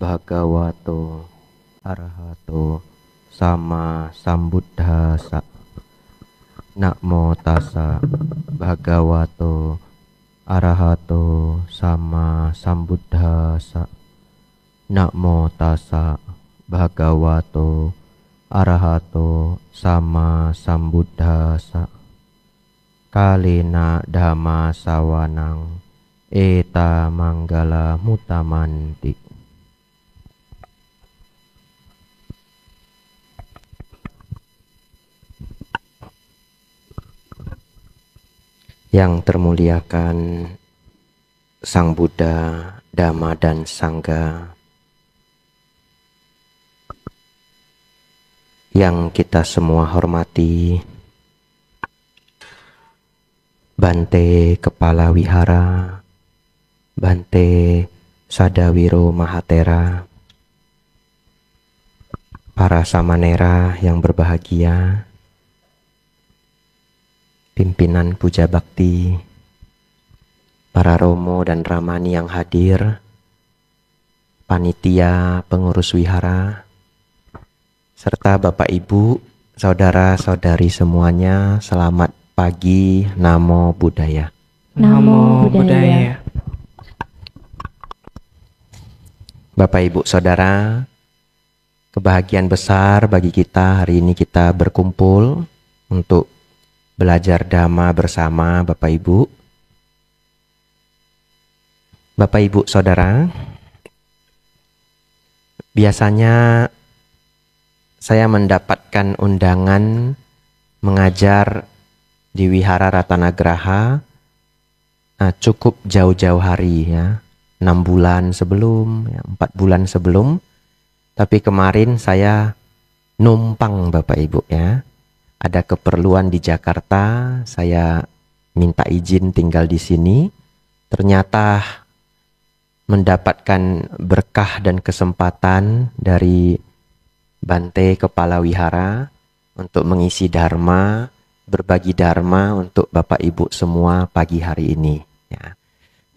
bhagavato arahato sama sambuddhasa. Namo tassa bhagavato arahato sama sambuddhasa. Namo tassa bhagavato arahato sama sambuddhasa. Kalena dhamma sawanang eta manggala mutamanti. Yang termuliakan Sang Buddha, Dhamma dan Sangha, yang kita semua hormati, Bante Kepala Wihara, Bante Sadawiro Mahatera, para samanera yang berbahagia, pimpinan puja bakti, para romo dan ramani yang hadir, panitia pengurus wihara, serta Bapak Ibu, saudara-saudari semuanya, selamat pagi, Namo Buddhaya. Namo Buddhaya. Bapak Ibu Saudara, kebahagiaan besar bagi kita hari ini kita berkumpul untuk belajar Dhamma bersama Bapak Ibu. Bapak Ibu Saudara, biasanya saya mendapatkan undangan mengajar di Wihara Ratanagraha cukup jauh-jauh hari ya, 6 bulan sebelum, 4 bulan sebelum. Tapi kemarin saya numpang Bapak Ibu ya. Ada keperluan di Jakarta, saya minta izin tinggal di sini. Ternyata mendapatkan berkah dan kesempatan dari Bante Kepala Wihara untuk mengisi Dharma, berbagi Dharma untuk Bapak Ibu semua pagi hari ini. Ya.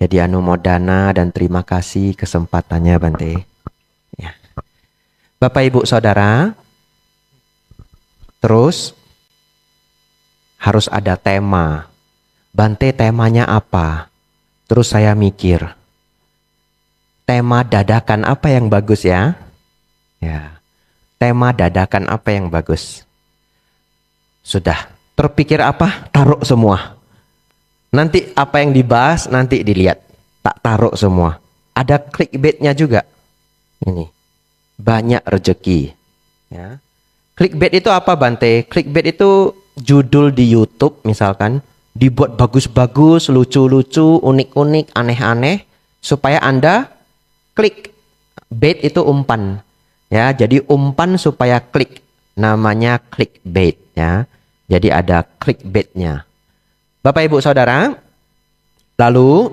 Jadi anumodana dan terima kasih kesempatannya Bante. Ya. Bapak Ibu Saudara, terus harus ada tema. Bante, temanya apa? Terus saya mikir, tema dadakan apa yang bagus ya? Ya. Tema dadakan apa yang bagus? Sudah terpikir apa? Taruh semua. Nanti apa yang dibahas nanti dilihat. Tak taruh semua. Ada clickbaitnya juga. Ini. Banyak rezeki. Ya. Clickbait itu apa Bante? Clickbait itu judul di YouTube misalkan, dibuat bagus-bagus, lucu-lucu, unik-unik, aneh-aneh, supaya Anda klik. Bait itu umpan. Ya, jadi umpan supaya klik. Namanya clickbait ya. Jadi ada clickbaitnya. Bapak Ibu Saudara, lalu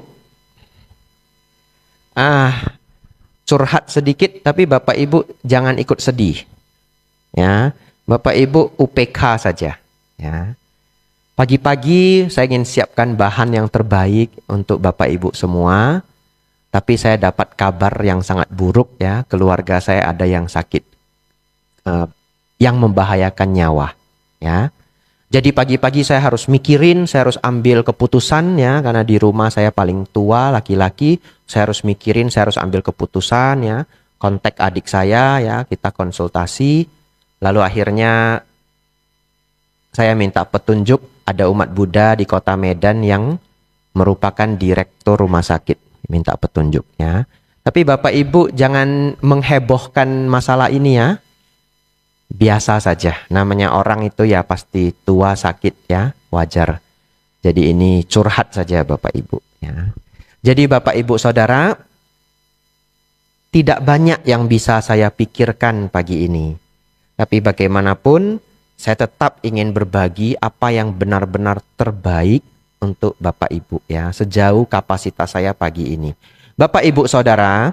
curhat sedikit, tapi Bapak Ibu jangan ikut sedih. Ya, Bapak Ibu UPK saja. Ya. Pagi-pagi saya ingin siapkan bahan yang terbaik untuk Bapak Ibu semua. Tapi saya dapat kabar yang sangat buruk ya. Keluarga saya ada yang sakit. Yang membahayakan nyawa. Ya. Jadi pagi-pagi saya harus mikirin, saya harus ambil keputusan ya. Karena di rumah saya paling tua, laki-laki. Saya harus mikirin, saya harus ambil keputusan ya. Kontak adik saya ya, kita konsultasi. Lalu akhirnya saya minta petunjuk, ada umat Buddha di kota Medan yang merupakan direktur rumah sakit. Minta petunjuknya. Tapi Bapak Ibu jangan menghebohkan masalah ini ya. Biasa saja. Namanya orang itu ya pasti tua sakit ya. Wajar. Jadi ini curhat saja Bapak Ibu. Ya. Jadi Bapak Ibu Saudara, tidak banyak yang bisa saya pikirkan pagi ini. Tapi bagaimanapun, saya tetap ingin berbagi apa yang benar-benar terbaik untuk Bapak Ibu ya, sejauh kapasitas saya pagi ini. Bapak Ibu Saudara,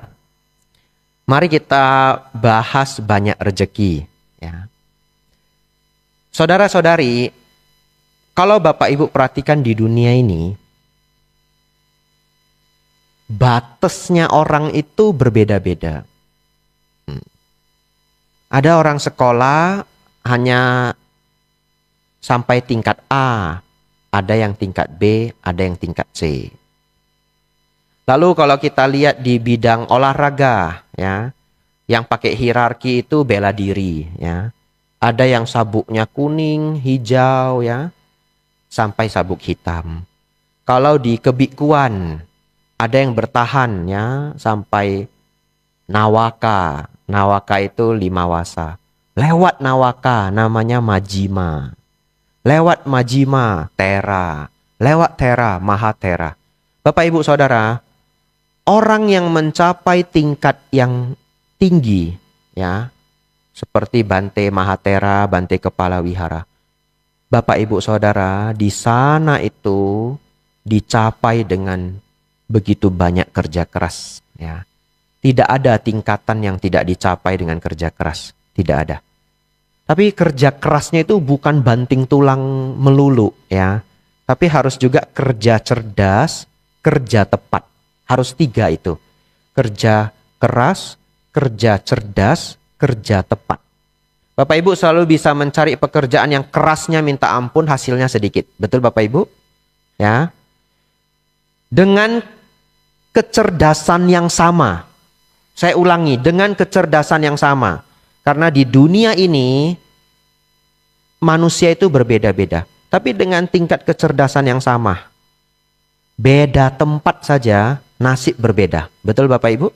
mari kita bahas banyak rezeki ya. Saudara-saudari, kalau Bapak Ibu perhatikan di dunia ini, batasnya orang itu berbeda-beda. Ada orang sekolah hanya sampai tingkat A, ada yang tingkat B, ada yang tingkat C. Lalu kalau kita lihat di bidang olahraga, ya, yang pakai hierarki itu bela diri, ya. Ada yang sabuknya kuning, hijau, ya, sampai sabuk hitam. Kalau di kebikuan, ada yang bertahan, ya, sampai nawaka. Nawaka itu 5 wasa. Lewat nawaka namanya majima. Lewat majima, tera. Lewat tera, mahatera. Bapak Ibu Saudara, orang yang mencapai tingkat yang tinggi, ya, seperti Bante Mahatera, Bante Kepala Wihara. Bapak Ibu Saudara, di sana itu dicapai dengan begitu banyak kerja keras, ya. Tidak ada tingkatan yang tidak dicapai dengan kerja keras, tidak ada. Tapi kerja kerasnya itu bukan banting tulang melulu, ya. Tapi harus juga kerja cerdas, kerja tepat. Harus 3 itu. Kerja keras, kerja cerdas, kerja tepat. Bapak Ibu selalu bisa mencari pekerjaan yang kerasnya minta ampun, hasilnya sedikit. Betul Bapak Ibu? Ya. Dengan kecerdasan yang sama. Saya ulangi, dengan kecerdasan yang sama. Karena di dunia ini manusia itu berbeda-beda. Tapi dengan tingkat kecerdasan yang sama. Beda tempat saja nasib berbeda. Betul Bapak Ibu?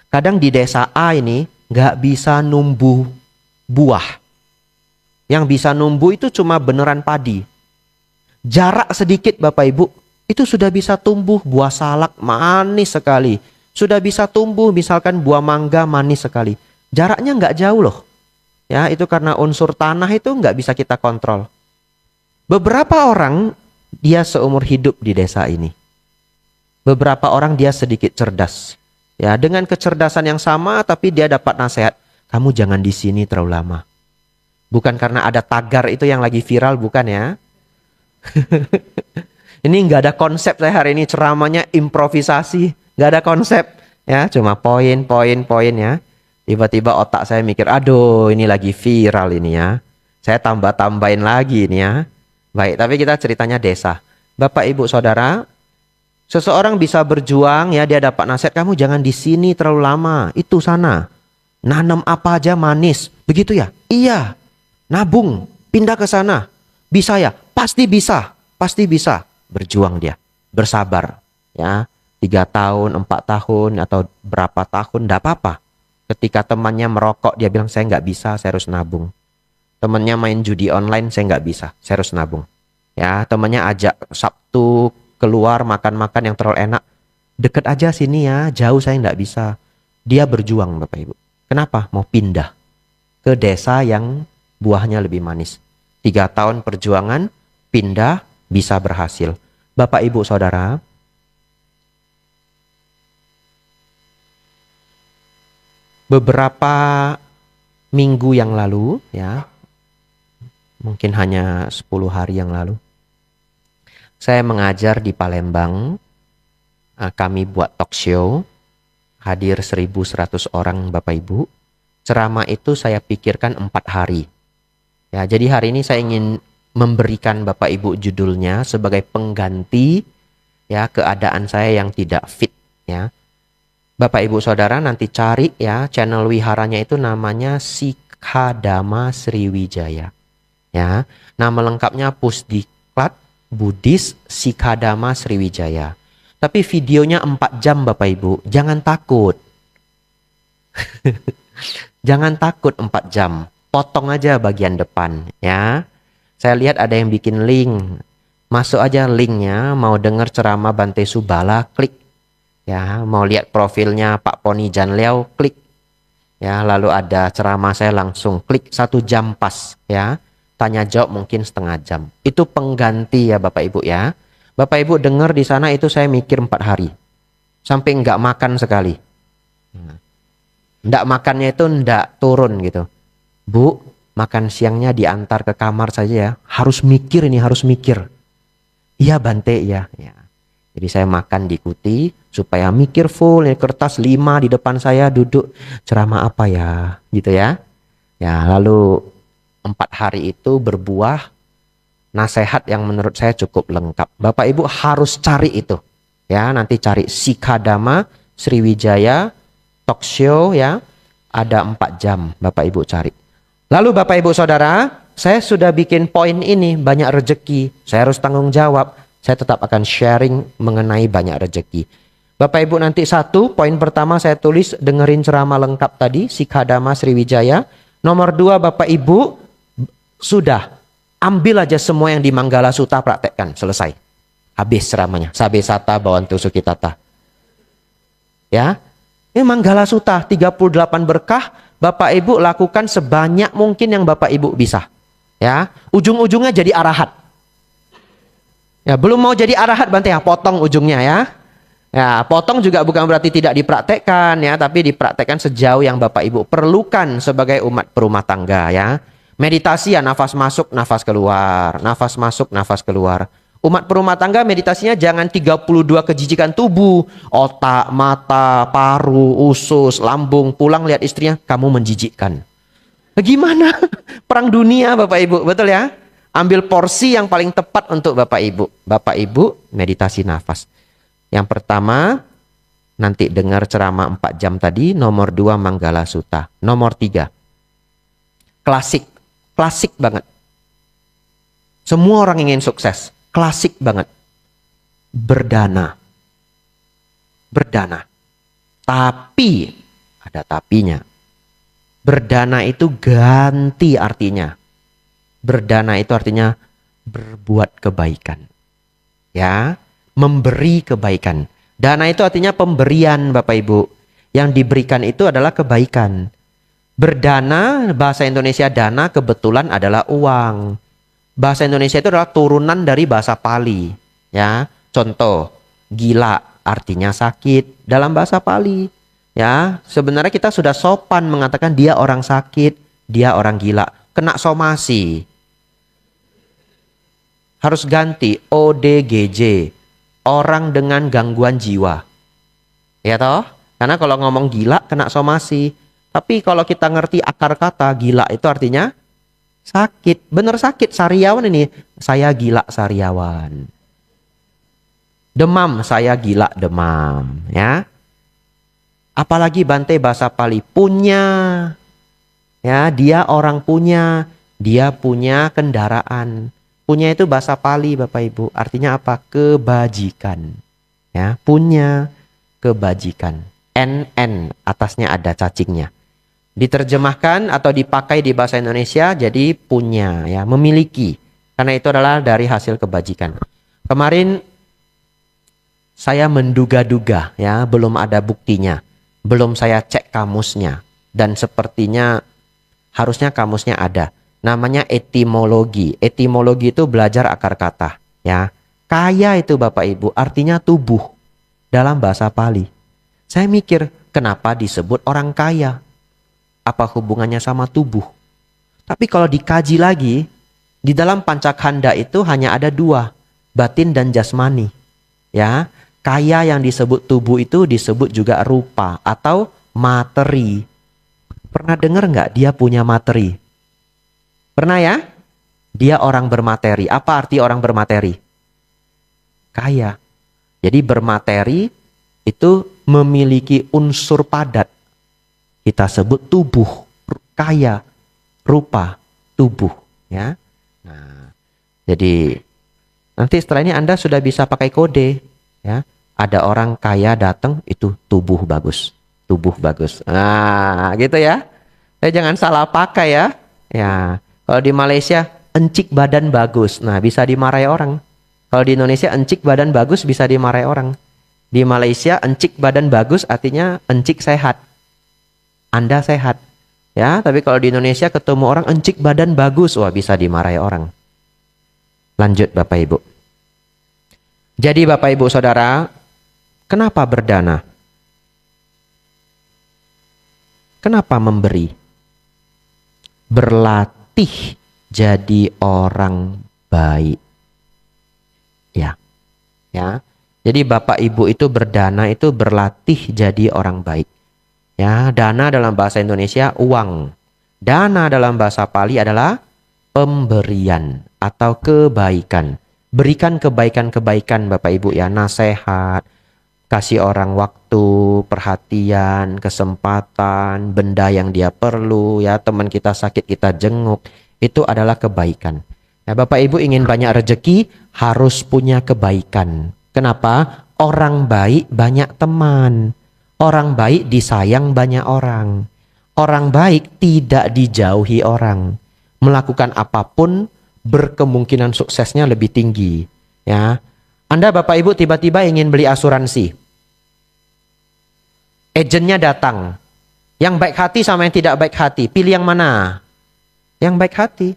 Kadang di desa A ini nggak bisa numbuh buah. Yang bisa numbuh itu cuma beneran padi. Jarak sedikit Bapak Ibu, itu sudah bisa tumbuh buah salak manis sekali. Sudah bisa tumbuh misalkan buah mangga manis sekali. Jaraknya nggak jauh loh. Ya, itu karena unsur tanah itu nggak bisa kita kontrol. Beberapa orang dia seumur hidup di desa ini. Beberapa orang dia sedikit cerdas. Ya, dengan kecerdasan yang sama tapi dia dapat nasihat. Kamu jangan di sini terlalu lama. Bukan karena ada tagar itu yang lagi viral, bukan ya. Ini nggak ada konsep saya hari ini, ceramahnya improvisasi. Nggak ada konsep. Ya, cuma poin ya. Tiba-tiba otak saya mikir, aduh ini lagi viral ini ya. Saya tambah-tambahin lagi ini ya. Baik, tapi kita ceritanya desa. Bapak, Ibu, Saudara, seseorang bisa berjuang ya, dia dapat nasihat, kamu jangan di sini terlalu lama, itu sana. Nanam apa aja manis, begitu ya? Iya. Nabung, pindah ke sana. Bisa ya? Pasti bisa. Pasti bisa. Berjuang dia, bersabar. Ya, 3 tahun, 4 tahun, atau berapa tahun, enggak apa-apa. Ketika temannya merokok, dia bilang, saya nggak bisa, saya harus nabung. Temannya main judi online, saya nggak bisa, saya harus nabung. Ya, temannya ajak Sabtu keluar makan-makan yang terlalu enak. Deket aja sini ya, jauh saya nggak bisa. Dia berjuang Bapak Ibu. Kenapa? Mau pindah ke desa yang buahnya lebih manis. 3 tahun perjuangan, pindah, bisa berhasil. Bapak Ibu Saudara, beberapa minggu yang lalu, ya, mungkin hanya 10 hari yang lalu, saya mengajar di Palembang. Kami buat talk show, hadir 1.100 orang Bapak Ibu. Ceramah itu saya pikirkan 4 hari. Ya, jadi hari ini saya ingin memberikan Bapak Ibu judulnya sebagai pengganti ya keadaan saya yang tidak fit ya. Bapak Ibu Saudara nanti cari ya channel wiharanya itu namanya Sikhadama Sriwijaya. Ya, nama lengkapnya Pusdiklat Buddhis Sikhadama Sriwijaya. Tapi videonya 4 jam Bapak Ibu, jangan takut. Jangan takut 4 jam. Potong aja bagian depan ya. Saya lihat ada yang bikin link. Masuk aja linknya, mau denger ceramah Bante Subala, klik. Ya, mau lihat profilnya Pak Poni Janliao, klik. Ya, lalu ada ceramah saya langsung klik 1 jam pas ya. Tanya jawab mungkin setengah jam. Itu pengganti ya Bapak Ibu ya. Bapak Ibu dengar di sana itu saya mikir 4 hari. Sampai nggak makan sekali. Nggak makannya itu nggak turun gitu. Bu, makan siangnya diantar ke kamar saja ya. Harus mikir ini, harus mikir. Iya Bante, ya. Jadi saya makan diikuti supaya mikir full. Ini kertas 5 di depan saya duduk. Ceramah apa ya? Gitu ya. Ya, lalu 4 hari itu berbuah nasihat yang menurut saya cukup lengkap. Bapak Ibu harus cari itu. Ya, nanti cari Sikadama Sriwijaya talk show ya. Ada 4 jam Bapak Ibu cari. Lalu Bapak Ibu Saudara, saya sudah bikin poin ini banyak rezeki. Saya harus tanggung jawab. Saya tetap akan sharing mengenai banyak rezeki. Bapak Ibu nanti poin pertama saya tulis dengerin ceramah lengkap tadi Sikadama Sriwijaya. Nomor 2 Bapak Ibu sudah ambil aja semua yang di Manggala Sutta praktekkan, selesai. Habis ceramahnya. Sabe Sata Bawantu Sukitata. Ya. Ini Manggala Sutta 38 berkah, Bapak Ibu lakukan sebanyak mungkin yang Bapak Ibu bisa. Ya, ujung-ujungnya jadi arahat. Ya, belum mau jadi arahat Bante ya, potong ujungnya ya. Ya, potong juga bukan berarti tidak dipraktekkan ya, tapi dipraktekkan sejauh yang Bapak Ibu perlukan sebagai umat berumah tangga ya. Meditasi ya, nafas masuk, nafas keluar, nafas masuk, nafas keluar. Umat berumah tangga meditasinya jangan 32 kejijikan tubuh, otak, mata, paru, usus, lambung, pulang lihat istrinya, kamu menjijikkan. Gimana? Perang dunia Bapak Ibu, betul ya? Ambil porsi yang paling tepat untuk Bapak Ibu. Bapak Ibu meditasi nafas. Yang pertama, nanti dengar ceramah 4 jam tadi. Nomor 2, Manggala Sutta. Nomor 3, klasik. Klasik banget. Semua orang ingin sukses. Klasik banget. Berdana. Berdana. Tapi, ada tapinya. Berdana itu ganti artinya. Berdana itu artinya berbuat kebaikan. Ya. Memberi kebaikan. Dana itu artinya pemberian Bapak Ibu. Yang diberikan itu adalah kebaikan. Berdana, bahasa Indonesia dana kebetulan adalah uang. Bahasa Indonesia itu adalah turunan dari bahasa Pali. Ya, contoh, gila artinya sakit dalam bahasa Pali. Ya, sebenarnya kita sudah sopan mengatakan dia orang sakit, dia orang gila. Kena somasi. Harus ganti ODGJ. Orang dengan gangguan jiwa. Ya toh? Karena kalau ngomong gila kena somasi. Tapi kalau kita ngerti akar kata gila itu artinya sakit. Bener sakit, sariawan ini. Saya gila sariawan. Demam, saya gila demam. Ya. Apalagi Bante bahasa Pali punya. Ya, dia orang punya. Dia punya kendaraan. Punya itu bahasa Pali Bapak Ibu. Artinya apa? Kebajikan. Ya, punya kebajikan. NN atasnya ada cacingnya. Diterjemahkan atau dipakai di bahasa Indonesia jadi punya ya, memiliki. Karena itu adalah dari hasil kebajikan. Kemarin saya menduga-duga ya, belum ada buktinya. Belum saya cek kamusnya dan sepertinya harusnya kamusnya ada. Namanya etimologi. Etimologi itu belajar akar kata, ya. Kaya itu Bapak Ibu artinya tubuh dalam bahasa Pali. Saya mikir, kenapa disebut orang kaya? Apa hubungannya sama tubuh? Tapi kalau dikaji lagi, di dalam Pancakanda itu hanya ada 2, batin dan jasmani. Ya, kaya yang disebut tubuh itu disebut juga rupa atau materi. Pernah dengar nggak dia punya materi? Pernah ya? Dia orang bermateri. Apa arti orang bermateri? Kaya. Jadi bermateri itu memiliki unsur padat. Kita sebut tubuh, kaya, rupa, tubuh. Ya. Nah, jadi nanti setelah ini Anda sudah bisa pakai kode. Ya. Ada orang kaya datang itu tubuh bagus. Tubuh bagus. Nah, gitu ya. Jangan salah pakai ya. Ya. Kalau di Malaysia, encik badan bagus. Nah, bisa dimarahi orang. Kalau di Indonesia, encik badan bagus bisa dimarahi orang. Di Malaysia, encik badan bagus artinya encik sehat. Anda sehat. Ya, tapi kalau di Indonesia ketemu orang encik badan bagus, wah bisa dimarahi orang. Lanjut Bapak Ibu. Jadi Bapak Ibu Saudara, kenapa berdana? Kenapa memberi? Berlatih jadi orang baik. Ya. Ya. Jadi Bapak Ibu itu berdana itu berlatih jadi orang baik. Ya, dana dalam bahasa Indonesia uang. Dana dalam bahasa Pali adalah pemberian atau kebaikan. Berikan kebaikan-kebaikan Bapak Ibu ya, nasihat, kasih orang waktu, perhatian, kesempatan, benda yang dia perlu ya, teman kita sakit kita jenguk, itu adalah kebaikan. Nah, Bapak Ibu ingin banyak rezeki harus punya kebaikan. Kenapa? Orang baik banyak teman. Orang baik disayang banyak orang. Orang baik tidak dijauhi orang. Melakukan apapun berkemungkinan suksesnya lebih tinggi. Ya, Anda Bapak Ibu tiba-tiba ingin beli asuransi. Agennya datang. Yang baik hati sama yang tidak baik hati. Pilih yang mana? Yang baik hati.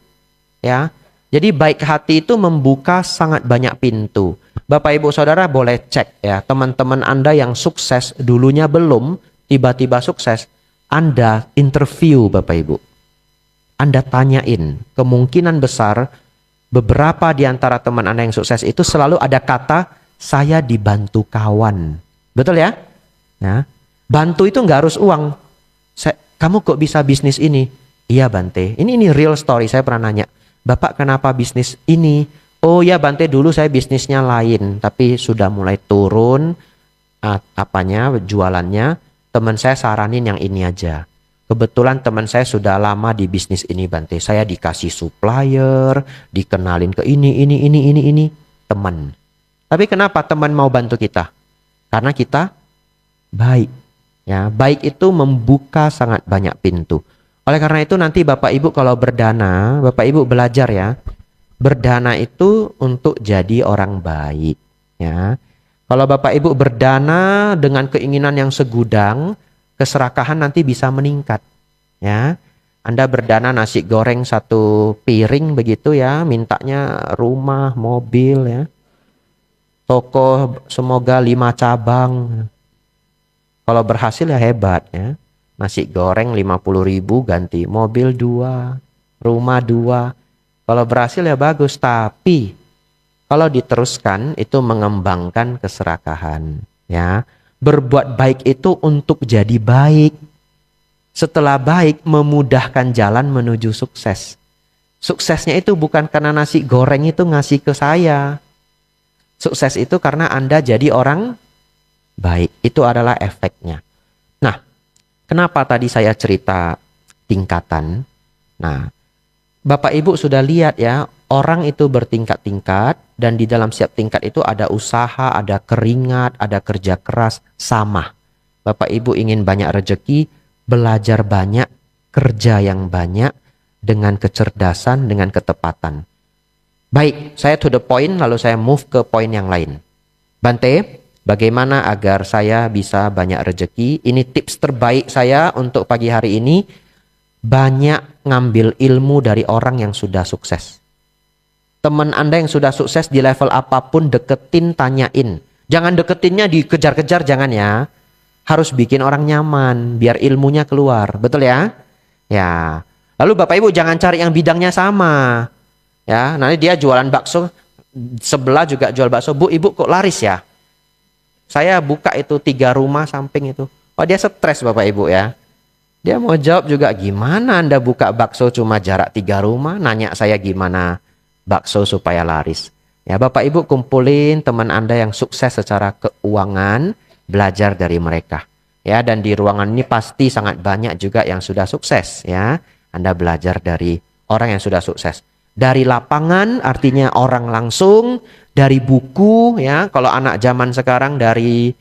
Ya, jadi baik hati itu membuka sangat banyak pintu. Bapak Ibu Saudara boleh cek ya, teman-teman Anda yang sukses dulunya belum, tiba-tiba sukses. Anda interview Bapak Ibu. Anda tanyain, kemungkinan besar beberapa di antara teman Anda yang sukses itu selalu ada kata, saya dibantu kawan. Betul ya? Nah, bantu itu nggak harus uang. Kamu kok bisa bisnis ini? Iya Bante, ini real story, saya pernah nanya. Bapak kenapa bisnis ini? Oh ya Bante, dulu saya bisnisnya lain, tapi sudah mulai turun jualannya. Teman saya saranin yang ini aja. Kebetulan teman saya sudah lama di bisnis ini Bante. Saya dikasih supplier, dikenalin ke ini. Teman. Tapi kenapa teman mau bantu kita? Karena kita baik. Ya, baik itu membuka sangat banyak pintu. Oleh karena itu nanti Bapak Ibu kalau berdana, Bapak Ibu belajar ya. Berdana itu untuk jadi orang baik. Ya. Kalau Bapak Ibu berdana dengan keinginan yang segudang, keserakahan nanti bisa meningkat. Ya, Anda berdana nasi goreng 1 piring begitu ya, mintanya rumah, mobil ya. Toko semoga 5 cabang. Kalau berhasil ya hebat ya. Nasi goreng 50.000 ganti mobil 2, rumah 2. Kalau berhasil ya bagus, tapi kalau diteruskan itu mengembangkan keserakahan ya. Berbuat baik itu untuk jadi baik. Setelah baik memudahkan jalan menuju sukses. Suksesnya itu bukan karena nasi goreng itu ngasih ke saya. Sukses itu karena Anda jadi orang baik. Itu adalah efeknya. Nah, kenapa tadi saya cerita tingkatan? Nah, Bapak Ibu sudah lihat ya, orang itu bertingkat-tingkat dan di dalam setiap tingkat itu ada usaha, ada keringat, ada kerja keras, sama. Bapak Ibu ingin banyak rezeki, belajar banyak, kerja yang banyak dengan kecerdasan, dengan ketepatan. Baik, saya to the point lalu saya move ke poin yang lain. Bante, bagaimana agar saya bisa banyak rezeki? Ini tips terbaik saya untuk pagi hari ini. Banyak ngambil ilmu dari orang yang sudah sukses. Teman Anda yang sudah sukses di level apapun, deketin, tanyain. Jangan deketinnya dikejar-kejar, jangan ya. Harus bikin orang nyaman, biar ilmunya keluar. Betul ya? Ya. Lalu Bapak Ibu jangan cari yang bidangnya sama. Ya, nanti dia jualan bakso, sebelah juga jual bakso. Bu, Ibu kok laris ya? Saya buka itu 3 rumah samping itu. Oh, dia stres Bapak Ibu ya. Dia mau jawab juga, gimana Anda buka bakso cuma jarak 3 rumah? Nanya saya gimana bakso supaya laris. Ya, Bapak Ibu kumpulin teman Anda yang sukses secara keuangan, belajar dari mereka. Ya, dan di ruangan ini pasti sangat banyak juga yang sudah sukses ya. Anda belajar dari orang yang sudah sukses. Dari lapangan artinya orang langsung, dari buku ya. Kalau anak zaman sekarang dari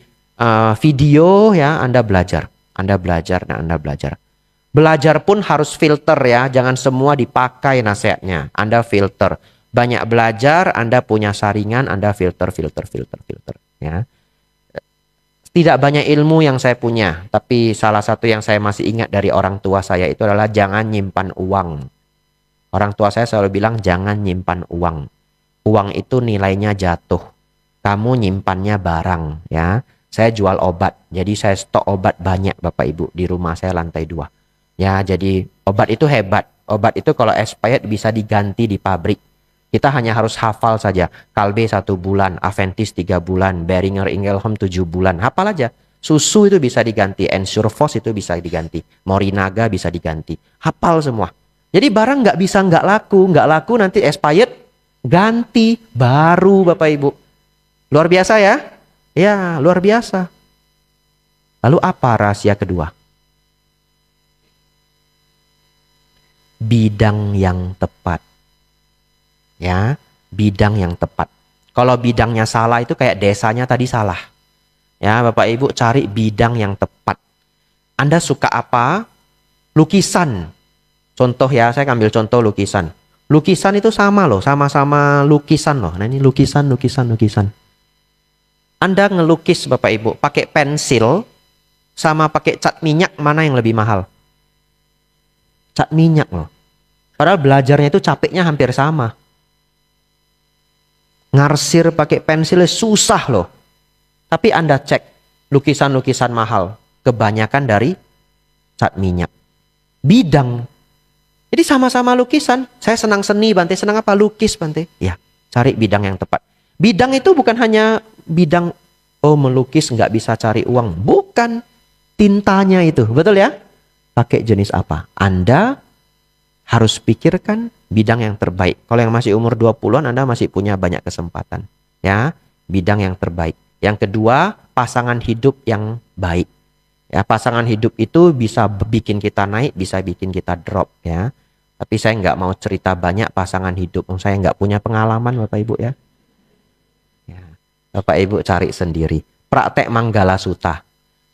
video ya, Anda belajar. Anda belajar dan Anda belajar. Belajar pun harus filter ya, jangan semua dipakai nasihatnya. Anda filter. Banyak belajar, Anda punya saringan, Anda filter ya. Tidak banyak ilmu yang saya punya, tapi salah satu yang saya masih ingat dari orang tua saya itu adalah jangan nyimpan uang. Orang tua saya selalu bilang jangan nyimpan uang. Uang itu nilainya jatuh. Kamu nyimpannya barang ya. Saya jual obat, jadi saya stok obat banyak Bapak Ibu di rumah saya lantai 2. Ya, jadi obat itu hebat. Obat itu kalau expired bisa diganti di pabrik. Kita hanya harus hafal saja. Kalbe 1 bulan, Aventis 3 bulan, Boehringer Ingelheim 7 bulan. Hafal aja. Susu itu bisa diganti, Ensurefos itu bisa diganti, Morinaga bisa diganti. Hafal semua. Jadi barang nggak bisa nggak laku nanti expired, ganti baru Bapak Ibu. Luar biasa ya? Ya, luar biasa. Lalu apa rahasia kedua? Bidang yang tepat. Ya, bidang yang tepat. Kalau bidangnya salah itu kayak desanya tadi salah. Ya, Bapak Ibu cari bidang yang tepat. Anda suka apa? Lukisan. Contoh ya, saya ambil contoh lukisan. Lukisan itu sama loh, sama-sama lukisan loh. Nah ini lukisan. Anda ngelukis Bapak Ibu pakai pensil sama pakai cat minyak, mana yang lebih mahal? Cat minyak loh. Padahal belajarnya itu capeknya hampir sama. Ngarsir pakai pensil susah loh. Tapi Anda cek lukisan-lukisan mahal, kebanyakan dari cat minyak. Bidang. Jadi sama-sama lukisan. Saya senang seni, Bante. Senang apa? Lukis, Bante. Ya, cari bidang yang tepat. Bidang itu bukan hanya bidang, oh melukis nggak bisa cari uang. Bukan. Tintanya itu. Betul ya? Pakai jenis apa? Anda harus pikirkan bidang yang terbaik. Kalau yang masih umur 20-an, Anda masih punya banyak kesempatan. Ya, bidang yang terbaik. Yang kedua, pasangan hidup yang baik. Ya, pasangan hidup itu bisa bikin kita naik, bisa bikin kita drop ya. Tapi saya nggak mau cerita banyak pasangan hidup. Saya nggak punya pengalaman Bapak Ibu ya. Ya. Bapak Ibu cari sendiri. Praktek Manggala Sutta.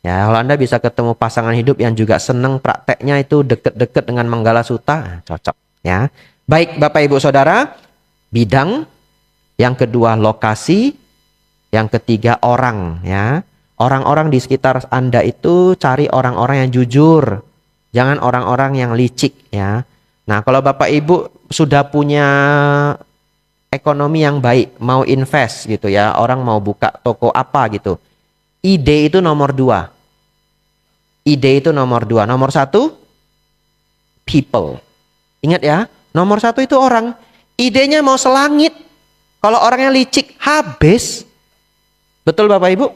Ya, kalau Anda bisa ketemu pasangan hidup yang juga seneng prakteknya itu deket-deket dengan Manggala Sutta, cocok ya. Baik Bapak Ibu Saudara, bidang. Yang kedua lokasi. Yang ketiga orang ya. Orang-orang di sekitar Anda itu cari orang-orang yang jujur. Jangan orang-orang yang licik ya. Nah, kalau Bapak Ibu sudah punya ekonomi yang baik, mau invest gitu ya, orang mau buka toko apa gitu. Ide itu nomor 2. Ide itu nomor 2. Nomor 1, people. Ingat ya, nomor 1 itu orang. Idenya mau selangit. Kalau orangnya licik, habis. Betul Bapak Ibu?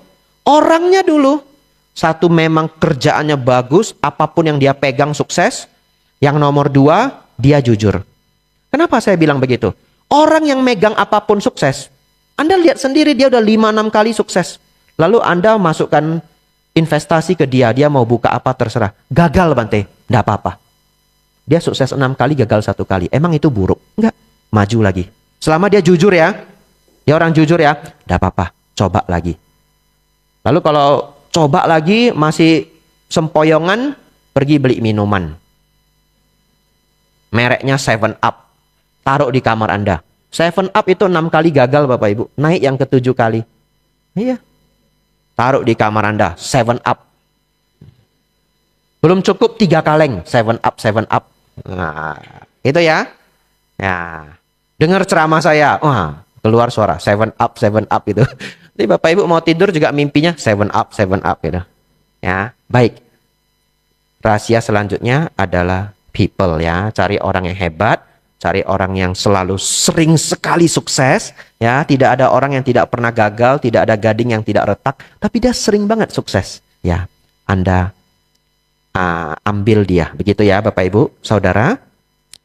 Orangnya dulu. Satu memang kerjaannya bagus, apapun yang dia pegang sukses. Yang nomor 2, dia jujur. Kenapa saya bilang begitu? Orang yang megang apapun sukses. Anda lihat sendiri dia udah 5-6 kali sukses. Lalu Anda masukkan investasi ke dia. Dia mau buka apa terserah. Gagal Bante. Nggak apa-apa. Dia sukses 6 kali, gagal 1 kali. Emang itu buruk? Enggak. Maju lagi. Selama dia jujur ya. Dia orang jujur ya. Nggak apa-apa. Coba lagi. Lalu kalau coba lagi masih sempoyongan, pergi beli minuman. Mereknya 7up. Taruh di kamar Anda. 7up itu 6 kali gagal Bapak Ibu. Naik yang ke-7 kali. Iya. Taruh di kamar Anda. 7up. Belum cukup 3 kaleng. 7up. Nah, itu ya. Ya. Dengar ceramah saya. Wah, keluar suara 7up itu. Jadi Bapak Ibu mau tidur juga mimpinya 7up gitu. Ya, baik. Rahasia selanjutnya adalah people ya. Cari orang yang hebat, cari orang yang selalu sering sekali sukses ya. Tidak ada orang yang tidak pernah gagal, tidak ada gading yang tidak retak, tapi dia sering banget sukses. Ya, Anda ambil dia. Begitu ya Bapak Ibu, Saudara.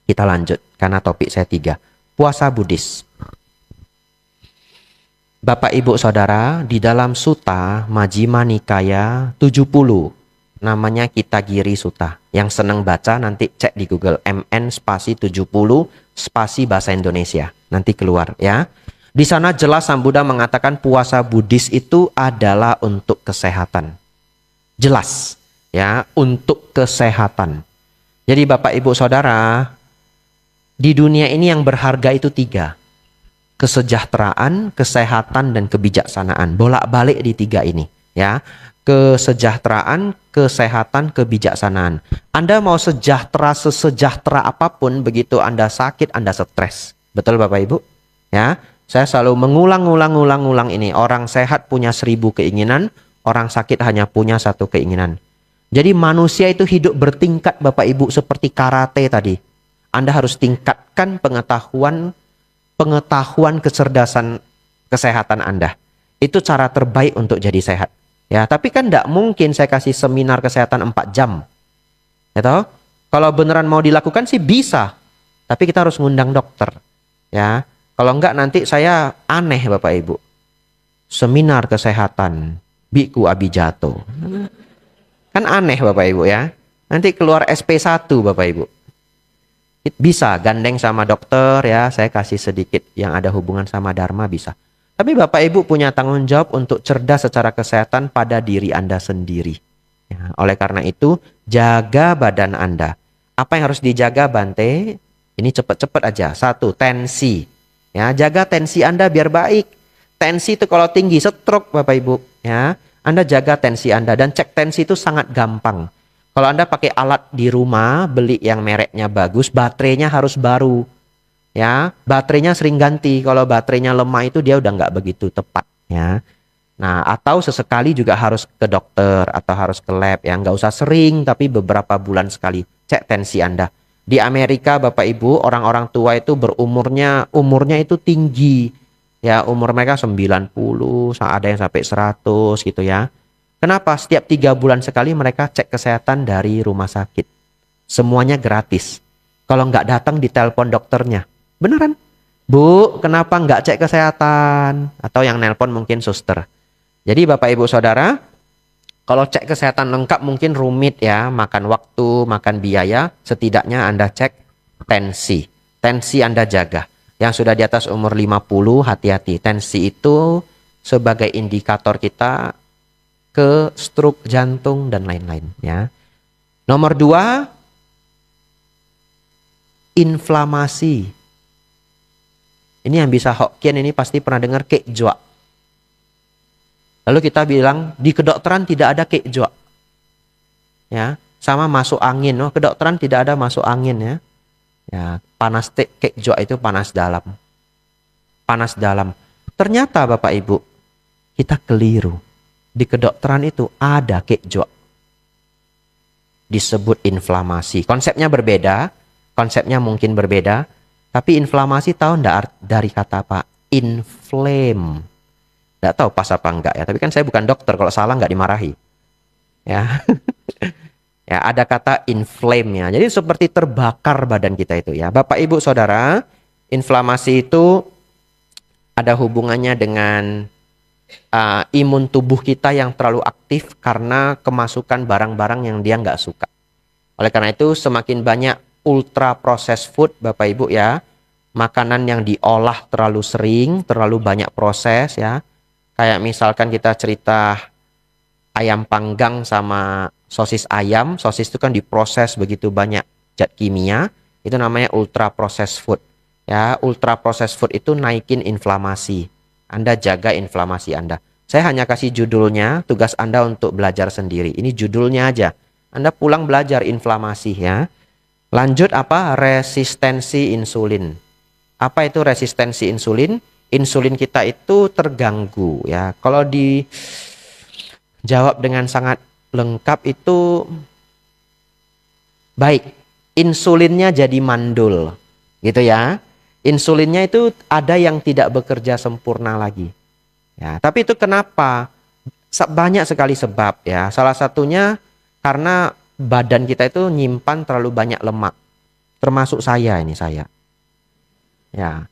Kita lanjut karena topik saya 3. Puasa Buddhis. Bapak Ibu Saudara, di dalam Sutta Majjhima Nikaya 70, namanya Kitagiri Sutta. Yang senang baca nanti cek di Google, MN spasi 70 spasi bahasa Indonesia. Nanti keluar ya. Di sana jelas Sang Buddha mengatakan puasa Buddhis itu adalah untuk kesehatan. Jelas ya, untuk kesehatan. Jadi Bapak Ibu Saudara, di dunia ini yang berharga itu 3. Kesejahteraan, kesehatan, dan kebijaksanaan. Bolak-balik di 3 ini ya. Kesejahteraan, kesehatan, kebijaksanaan. Anda mau sejahtera sesejahtera apapun, begitu Anda sakit, Anda stres. Betul Bapak Ibu? Ya, saya selalu mengulang ini. Orang sehat punya 1000 keinginan, orang sakit hanya punya 1 keinginan. Jadi manusia itu hidup bertingkat Bapak Ibu, seperti karate tadi. Anda harus tingkatkan pengetahuan kecerdasan kesehatan Anda. Itu cara terbaik untuk jadi sehat. Ya, tapi kan tidak mungkin saya kasih seminar kesehatan 4 jam. Ya toh? Kalau beneran mau dilakukan sih bisa. Tapi kita harus ngundang dokter. Ya. Kalau enggak nanti saya aneh Bapak Ibu. Seminar kesehatan Biku Abijato. Kan aneh Bapak Ibu ya. Nanti keluar SP1 Bapak Ibu. Bisa gandeng sama dokter ya. Saya kasih sedikit yang ada hubungan sama Dharma bisa. Tapi Bapak Ibu punya tanggung jawab untuk cerdas secara kesehatan pada diri Anda sendiri. Ya, oleh karena itu, jaga badan Anda. Apa yang harus dijaga Bante? Ini cepet-cepet aja. 1, tensi. Ya, jaga tensi Anda biar baik. Tensi itu kalau tinggi, stroke Bapak Ibu. Ya, Anda jaga tensi Anda. Dan cek tensi itu sangat gampang. Kalau Anda pakai alat di rumah, beli yang mereknya bagus, baterainya harus baru. Ya, baterainya sering ganti. Kalau baterainya lemah itu dia udah nggak begitu tepat. Ya, nah atau sesekali juga harus ke dokter atau harus ke lab. Ya, nggak usah sering, tapi beberapa bulan sekali cek tensi Anda. Di Amerika Bapak Ibu, orang-orang tua itu umurnya itu tinggi. Ya, umur mereka 90, ada yang sampai 100 gitu ya. Kenapa? Setiap 3 bulan sekali mereka cek kesehatan dari rumah sakit. Semuanya gratis. Kalau nggak datang ditelepon dokternya. Beneran? Bu, kenapa nggak cek kesehatan? Atau yang nelpon mungkin suster. Jadi Bapak Ibu Saudara, kalau cek kesehatan lengkap mungkin rumit ya. Makan waktu, makan biaya. Setidaknya Anda cek tensi. Tensi Anda jaga. Yang sudah di atas umur 50, hati-hati. Tensi itu sebagai indikator kita ke stroke jantung dan lain-lain ya. Nomor 2, inflamasi. Ini yang bisa Hokkien ini pasti pernah dengar kekjua. Lalu kita bilang di kedokteran tidak ada kekjua. Ya, sama masuk angin. Oh, kedokteran tidak ada masuk angin ya. Ya, panas kekjua itu panas dalam. Panas dalam. Ternyata Bapak Ibu, kita keliru. Di kedokteran itu ada kekjua. Disebut inflamasi. Konsepnya berbeda, konsepnya mungkin berbeda. Tapi inflamasi tahu enggak dari kata apa? Inflame. Enggak tahu pas apa enggak ya. Tapi kan saya bukan dokter. Kalau salah enggak dimarahi. Ya. Ya, ada kata inflame-nya. Jadi seperti terbakar badan kita itu ya. Bapak Ibu Saudara, inflamasi itu ada hubungannya dengan imun tubuh kita yang terlalu aktif karena kemasukan barang-barang yang dia nggak suka. Oleh karena itu semakin banyak ultra processed food Bapak Ibu ya, makanan yang diolah terlalu sering, terlalu banyak proses ya. Kayak misalkan kita cerita ayam panggang sama sosis ayam, sosis itu kan diproses begitu banyak zat kimia, itu namanya ultra processed food. Ya, ultra processed food itu naikin inflamasi. Anda jaga inflamasi Anda. Saya hanya kasih judulnya, tugas Anda untuk belajar sendiri. Ini judulnya aja. Anda pulang belajar inflamasi ya. Lanjut apa? Resistensi insulin. Apa itu resistensi insulin? Insulin kita itu terganggu ya. Kalau dijawab dengan sangat lengkap itu baik. Insulinnya jadi mandul. Gitu ya. Insulinnya itu ada yang tidak bekerja sempurna lagi. Ya, tapi itu kenapa? Banyak sekali sebab ya. Salah satunya karena badan kita itu nyimpan terlalu banyak lemak. Termasuk saya ini saya. Ya.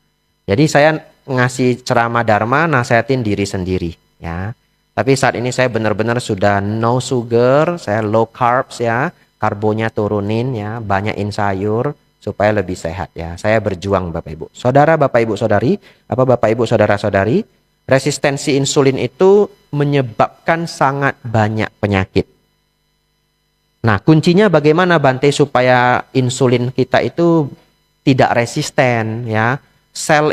Jadi saya ngasih ceramah Dharma, nasihatin diri sendiri ya. Tapi saat ini saya benar-benar sudah no sugar, saya low carbs ya. Karbonya turunin ya, banyakin sayur supaya lebih sehat ya. Saya berjuang Bapak Ibu. Saudara Bapak Ibu Saudari, apa Bapak Ibu Saudara-saudari, resistensi insulin itu menyebabkan sangat banyak penyakit. Nah, kuncinya bagaimana Bante supaya insulin kita itu tidak resisten ya. Sel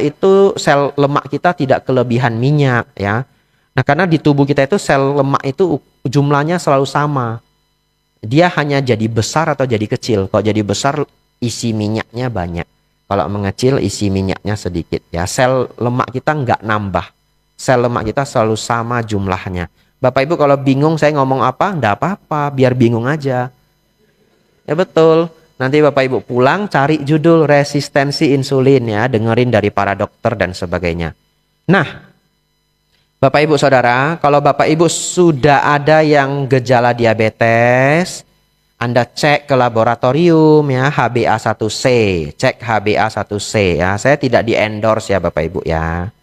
lemak kita tidak kelebihan minyak ya. Nah, karena di tubuh kita itu sel lemak itu jumlahnya selalu sama. Dia hanya jadi besar atau jadi kecil. Kalau jadi besar isi minyaknya banyak. Kalau mengecil isi minyaknya sedikit ya. Sel lemak kita nggak nambah. Sel lemak kita selalu sama jumlahnya. Bapak Ibu kalau bingung saya ngomong apa, enggak apa-apa, biar bingung aja. Ya betul. Nanti Bapak Ibu pulang cari judul resistensi insulin ya, dengerin dari para dokter dan sebagainya. Nah, Bapak Ibu Saudara, kalau Bapak Ibu sudah ada yang gejala diabetes, Anda cek ke laboratorium ya, HbA1c, cek HbA1c ya. Saya tidak di-endorse ya Bapak Ibu ya.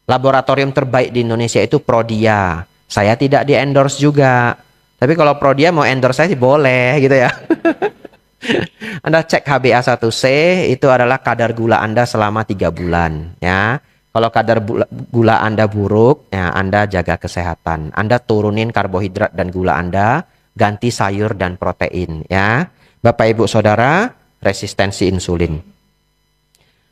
Laboratorium terbaik di Indonesia itu Prodia. Saya tidak di-endorse juga. Tapi kalau Prodia mau endorse saya sih boleh gitu ya. Anda cek HbA1c, itu adalah kadar gula Anda selama 3 bulan ya. Kalau kadar gula Anda buruk, ya Anda jaga kesehatan. Anda turunin karbohidrat dan gula Anda, ganti sayur dan protein ya. Bapak Ibu Saudara, resistensi insulin.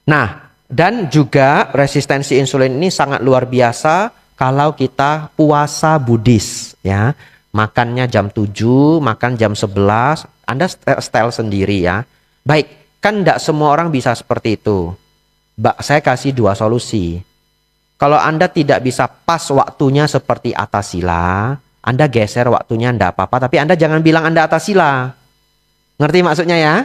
Nah, dan juga resistensi insulin ini sangat luar biasa kalau kita puasa Buddhis ya. Makannya jam 7, makan jam 11, Anda style sendiri ya. Baik, kan tidak semua orang bisa seperti itu. Saya kasih 2 solusi. Kalau Anda tidak bisa pas waktunya seperti Atasila, Anda geser waktunya tidak apa-apa, tapi Anda jangan bilang Anda Atasila. Ngerti maksudnya ya?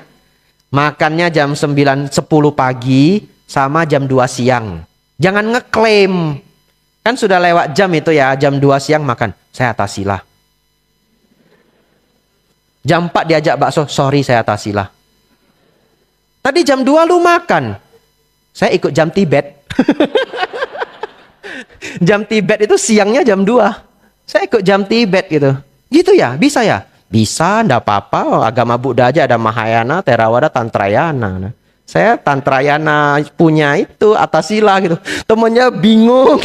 Makannya jam 9, 10 pagi sama jam 2 siang. Jangan ngeklaim. Kan sudah lewat jam itu ya, jam 2 siang makan. Saya Atasila. Jam 4 diajak bakso, sorry saya Atasila. Tadi jam 2 lu makan. Saya ikut jam Tibet. Jam Tibet itu siangnya jam 2. Saya ikut jam Tibet gitu. Gitu ya? Bisa ya? Bisa, enggak apa-apa. Agama Buddha aja ada Mahayana, Theravada, Tantrayana. Saya Tantrayana punya itu Atasila gitu. Temennya bingung.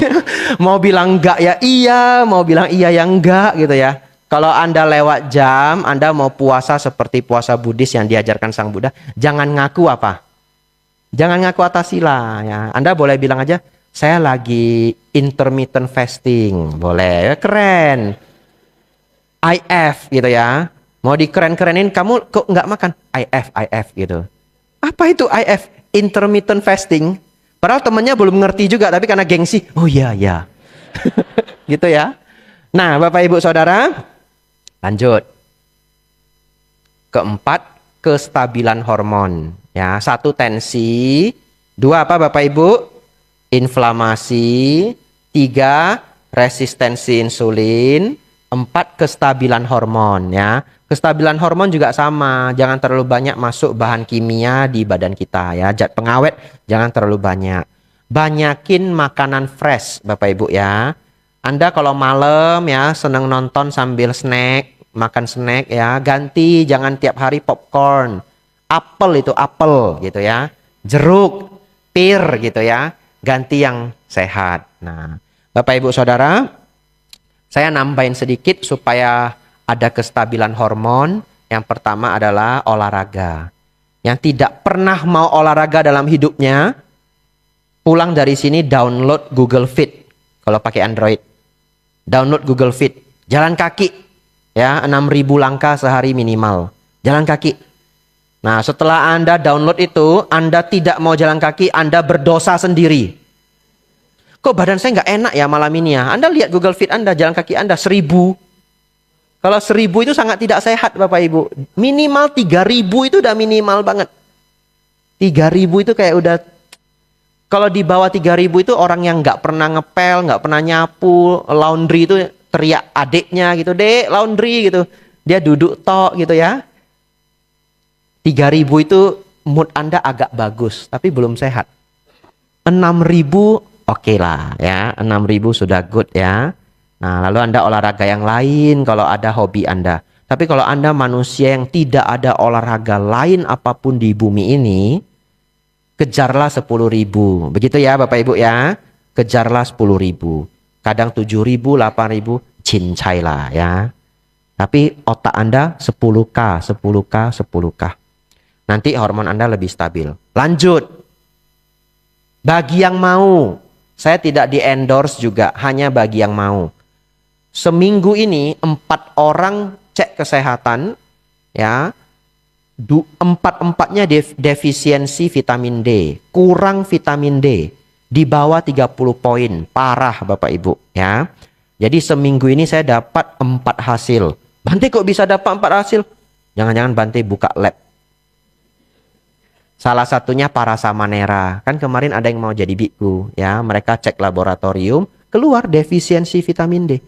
Mau bilang enggak ya iya, mau bilang iya ya enggak gitu ya. Kalau Anda lewat jam, Anda mau puasa seperti puasa Buddhis yang diajarkan Sang Buddha, jangan ngaku apa? Jangan ngaku Atasila ya. Anda boleh bilang aja, saya lagi intermittent fasting. Boleh, keren. IF gitu ya. Mau dikeren-kerenin, kamu kok nggak makan? IF gitu. Apa itu IF? Intermittent fasting. Padahal temennya belum ngerti juga, tapi karena gengsi, oh iya ya. Gitu ya. Nah, Bapak Ibu Saudara, lanjut. Keempat, kestabilan hormon. Ya, 1 tensi, 2 apa Bapak Ibu? Inflamasi, 3 resistensi insulin, 4 kestabilan hormon ya. Kestabilan hormon juga sama, jangan terlalu banyak masuk bahan kimia di badan kita ya. Zat pengawet jangan terlalu banyak. Banyakin makanan fresh Bapak Ibu ya. Anda kalau malam ya seneng nonton sambil snack, makan snack ya, ganti jangan tiap hari popcorn. Apel itu apel gitu ya. Jeruk, pir gitu ya. Ganti yang sehat. Nah, Bapak Ibu Saudara, saya nambahin sedikit supaya ada kestabilan hormon. Yang pertama adalah olahraga. Yang tidak pernah mau olahraga dalam hidupnya, pulang dari sini download Google Fit kalau pakai Android. Download Google Fit. Jalan kaki ya, 6.000 langkah sehari minimal. Jalan kaki. Nah, setelah Anda download itu, Anda tidak mau jalan kaki, Anda berdosa sendiri. Kok badan saya nggak enak ya malam ini ya? Anda lihat Google Fit Anda, jalan kaki Anda 1.000. Kalau 1.000 itu sangat tidak sehat Bapak Ibu. Minimal 3.000 itu udah minimal banget. 3.000 itu kayak udah, kalau di bawah 3.000 itu orang yang nggak pernah ngepel, nggak pernah nyapu, laundry itu teriak adiknya gitu, dek laundry gitu. Dia duduk tok gitu ya. 3.000 itu mood Anda agak bagus, tapi belum sehat. 6.000 oke lah ya, 6.000 sudah good ya. Nah, lalu Anda olahraga yang lain kalau ada hobi Anda. Tapi kalau Anda manusia yang tidak ada olahraga lain apapun di bumi ini, kejarlah 10.000. Begitu ya Bapak Ibu ya. Kejarlah 10.000. Kadang 7.000, 8.000, cincai lah ya. Tapi otak Anda 10K, 10K, 10K. Nanti hormon Anda lebih stabil. Lanjut. Bagi yang mau, saya tidak di-endorse juga, hanya bagi yang mau. Seminggu ini 4 orang cek kesehatan ya. 4-4-nya defisiensi vitamin D, kurang vitamin D, di bawah 30 poin, parah Bapak Ibu ya. Jadi seminggu ini saya dapat 4 hasil. Bante kok bisa dapat 4 hasil? Jangan-jangan Bante buka lab. Salah satunya Parasamanera. Kan kemarin ada yang mau jadi biku ya, mereka cek laboratorium, keluar defisiensi vitamin D.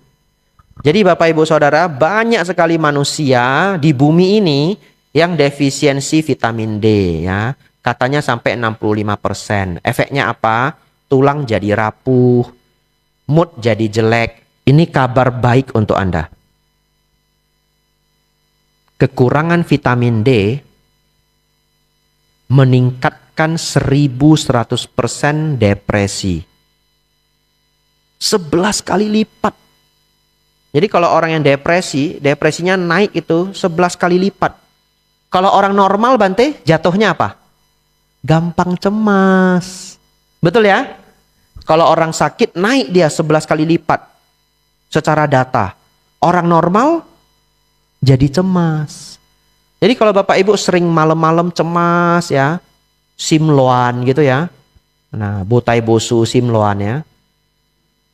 Jadi Bapak Ibu Saudara, banyak sekali manusia di bumi ini yang defisiensi vitamin D ya. Katanya sampai 65%. Efeknya apa? Tulang jadi rapuh, mood jadi jelek. Ini kabar baik untuk Anda. Kekurangan vitamin D meningkatkan 1100% depresi. 11 kali lipat. Jadi kalau orang yang depresi, depresinya naik itu 11 kali lipat. Kalau orang normal Bante, jatuhnya apa? Gampang cemas. Betul ya? Kalau orang sakit naik dia 11 kali lipat. Secara data. Orang normal jadi cemas. Jadi kalau Bapak Ibu sering malam-malam cemas ya, simloan gitu ya. Nah, botai bosu simloan ya.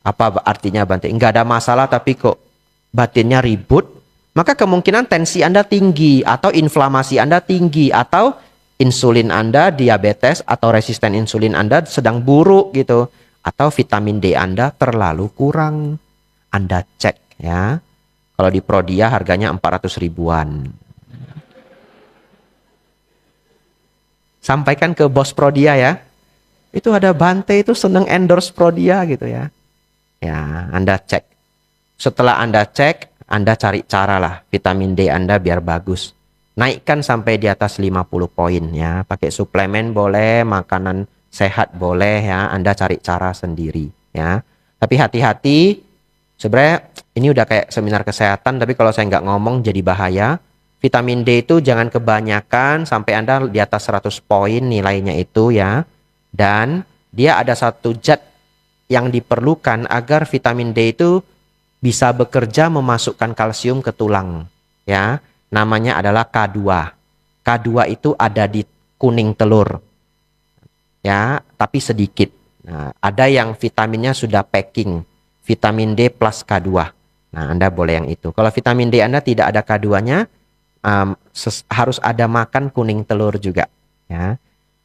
Apa artinya Bante? Enggak ada masalah tapi kok batinnya ribut, maka kemungkinan tensi Anda tinggi atau inflamasi Anda tinggi atau insulin Anda diabetes atau resisten insulin Anda sedang buruk gitu, atau vitamin D Anda terlalu kurang. Anda cek ya. Kalau di Prodia harganya 400 ribuan. Sampaikan ke bos Prodia ya. Itu ada Bante itu seneng endorse Prodia gitu ya. Ya, Anda cek. Setelah Anda cek, Anda cari cara lah vitamin D Anda biar bagus. Naikkan sampai di atas 50 poin ya. Pakai suplemen boleh, makanan sehat boleh ya. Anda cari cara sendiri ya. Tapi hati-hati, sebenarnya ini udah kayak seminar kesehatan, tapi kalau saya nggak ngomong jadi bahaya. Vitamin D itu jangan kebanyakan sampai Anda di atas 100 poin nilainya itu ya. Dan dia ada satu zat yang diperlukan agar vitamin D itu bisa bekerja memasukkan kalsium ke tulang ya, namanya adalah K2. K2 itu ada di kuning telur ya, tapi sedikit. Nah, ada yang vitaminnya sudah packing, vitamin D plus K2. Nah, Anda boleh yang itu. Kalau vitamin D Anda tidak ada K2-nya, harus ada makan kuning telur juga ya.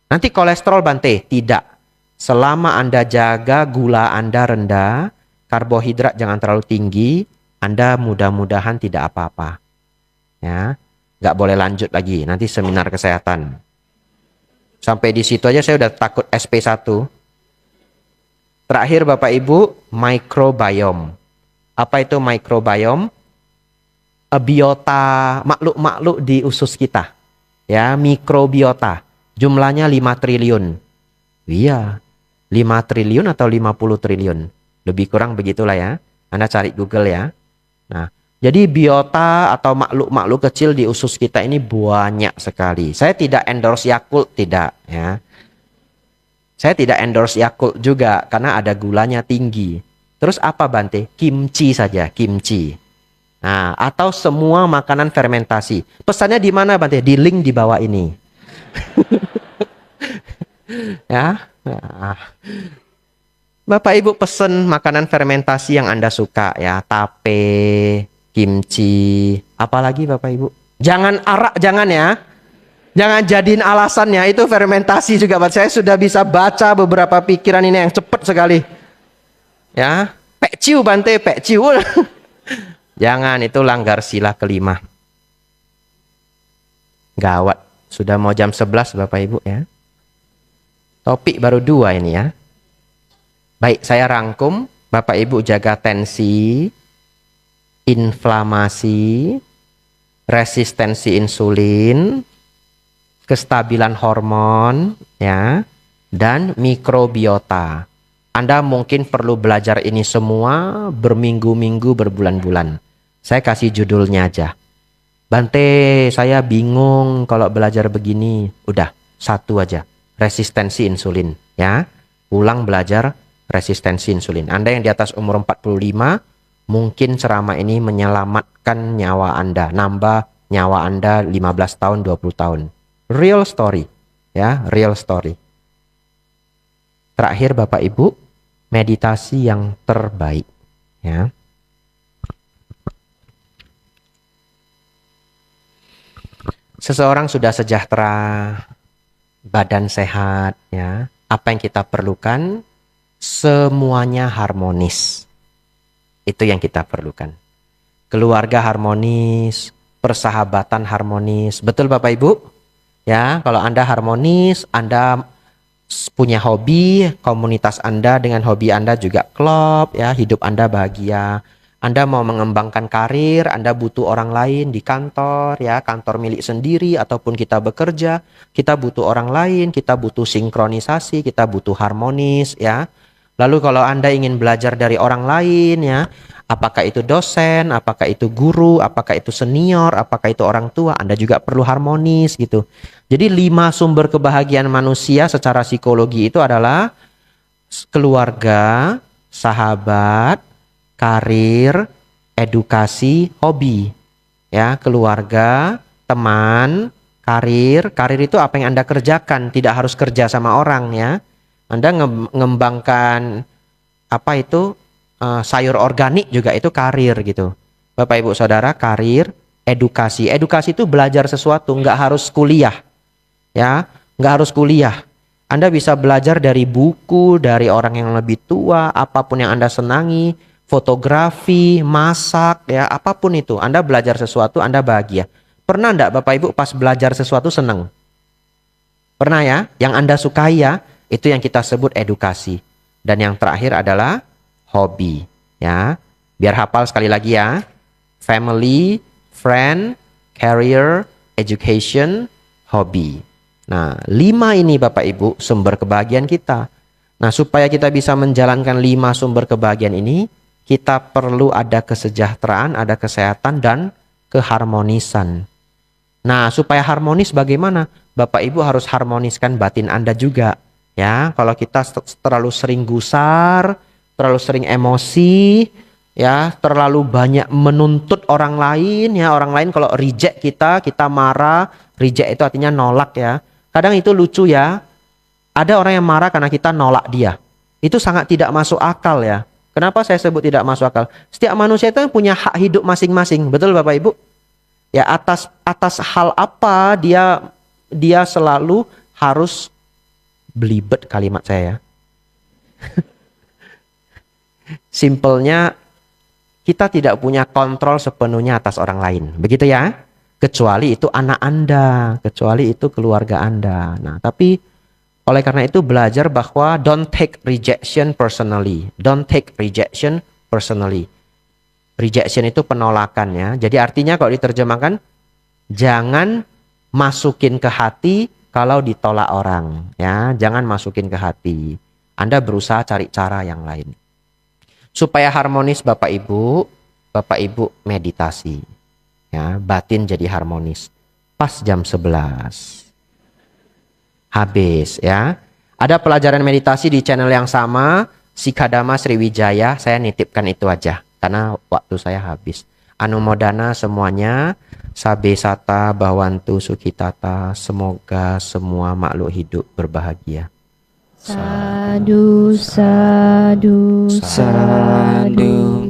Nanti kolesterol Bante, tidak. Selama Anda jaga gula Anda rendah, karbohidrat jangan terlalu tinggi, Anda mudah-mudahan tidak apa-apa. Ya, nggak boleh lanjut lagi. Nanti seminar kesehatan. Sampai di situ aja saya udah takut SP1. Terakhir Bapak Ibu, microbiome. Apa itu microbiome? Biota makhluk-makhluk di usus kita. Ya, mikrobiota. Jumlahnya 5 triliun. Iya, 5 triliun atau 50 triliun. Lebih kurang begitulah ya. Anda cari Google ya. Nah, jadi biota atau makhluk-makhluk kecil di usus kita ini banyak sekali. Saya tidak endorse Yakult, tidak ya. Saya tidak endorse Yakult juga karena ada gulanya tinggi. Terus apa Bante? Kimchi saja, kimchi. Nah, atau semua makanan fermentasi. Pesannya di mana Bante? Di link di bawah ini. Ya. Nah. Bapak Ibu pesen makanan fermentasi yang Anda suka ya, tape, kimchi, apalagi Bapak Ibu. Jangan arak, jangan ya. Jangan jadiin alasannya itu fermentasi juga. Saya sudah bisa baca beberapa pikiran ini yang cepat sekali. Ya, peciu Bante, peciu. Jangan, itu langgar sila kelima. Gawat, sudah mau jam 11 Bapak Ibu ya. Topik baru 2 ini ya. Baik, saya rangkum. Bapak Ibu jaga tensi, inflamasi, resistensi insulin, kestabilan hormon, ya, dan mikrobiota. Anda mungkin perlu belajar ini semua berminggu-minggu, berbulan-bulan. Saya kasih judulnya aja. Bante, saya bingung kalau belajar begini. Udah, satu aja. Resistensi insulin, ya. Ulang belajar resistensi insulin. Anda yang di atas umur 45, mungkin ceramah ini menyelamatkan nyawa Anda, nambah nyawa Anda 15 tahun, 20 tahun. Real story, ya, real story. Terakhir Bapak Ibu, meditasi yang terbaik, ya. Seseorang sudah sejahtera, badan sehat, ya. Apa yang kita perlukan? semuanya harmonis. Itu yang kita perlukan. Keluarga harmonis, persahabatan harmonis. Betul Bapak Ibu? Ya, kalau Anda harmonis, Anda punya hobi, komunitas Anda dengan hobi Anda juga klop, ya, hidup Anda bahagia. Anda mau mengembangkan karir, Anda butuh orang lain di kantor, ya, kantor milik sendiri ataupun kita bekerja, kita butuh orang lain, kita butuh sinkronisasi, kita butuh harmonis, ya. Lalu kalau Anda ingin belajar dari orang lain, ya, apakah itu dosen, apakah itu guru, apakah itu senior, apakah itu orang tua, Anda juga perlu harmonis gitu. Jadi 5 sumber kebahagiaan manusia secara psikologi itu adalah keluarga, sahabat, karir, edukasi, hobi. Ya, keluarga, teman, karir. Karir itu apa yang Anda kerjakan, tidak harus kerja sama orang, ya. Anda mengembangkan apa itu sayur organik juga itu karir gitu. Bapak Ibu Saudara, karir, edukasi. Edukasi itu belajar sesuatu, nggak harus kuliah. Ya, nggak harus kuliah. Anda bisa belajar dari buku, dari orang yang lebih tua, apapun yang Anda senangi, fotografi, masak, ya, apapun itu. Anda belajar sesuatu, Anda bahagia. Pernah enggak Bapak Ibu pas belajar sesuatu senang? Pernah ya? Yang Anda sukai ya? Itu yang kita sebut edukasi. Dan yang terakhir adalah hobi, ya. Biar hafal sekali lagi ya. Family, friend, career, education, hobi. Nah, 5 ini Bapak Ibu sumber kebahagiaan kita. Nah, supaya kita bisa menjalankan 5 sumber kebahagiaan ini, kita perlu ada kesejahteraan, ada kesehatan, dan keharmonisan. Nah, supaya harmonis bagaimana? Bapak Ibu harus harmoniskan batin Anda juga. Ya, kalau kita terlalu sering gusar, terlalu sering emosi, ya, terlalu banyak menuntut orang lain, ya, orang lain kalau reject kita, kita marah. Reject itu artinya nolak, ya. Kadang itu lucu ya. Ada orang yang marah karena kita nolak dia. Itu sangat tidak masuk akal ya. Kenapa saya sebut tidak masuk akal? Setiap manusia itu punya hak hidup masing-masing. Betul Bapak Ibu? Ya, atas hal apa dia selalu harus belibet kalimat saya. Simpelnya kita tidak punya kontrol sepenuhnya atas orang lain. Begitu ya? Kecuali itu anak Anda, kecuali itu keluarga Anda. Nah, tapi oleh karena itu belajar bahwa don't take rejection personally. Don't take rejection personally. Rejection itu penolakan ya. Jadi artinya kalau diterjemahkan, jangan masukin ke hati kalau ditolak orang. Ya, jangan masukin ke hati. Anda berusaha cari cara yang lain. Supaya harmonis Bapak Ibu meditasi. Ya, batin jadi harmonis. Pas jam 11. Habis ya. Ada pelajaran meditasi di channel yang sama, Sikadama Sriwijaya, saya nitipkan itu aja karena waktu saya habis. Anumodana semuanya, sabe sata bawantu sukitata, semoga semua makhluk hidup berbahagia. Sadu, sadu, sadu.